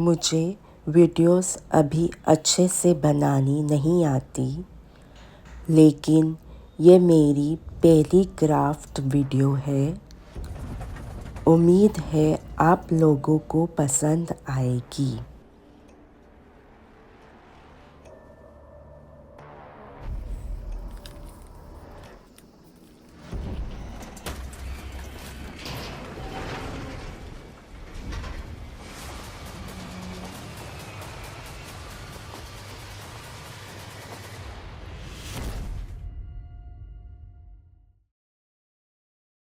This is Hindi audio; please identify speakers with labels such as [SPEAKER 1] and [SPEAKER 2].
[SPEAKER 1] मुझे वीडियोस अभी अच्छे से बनानी नहीं आती, लेकिन ये मेरी पहली क्राफ्ट वीडियो है। उम्मीद है आप लोगों को पसंद आएगी।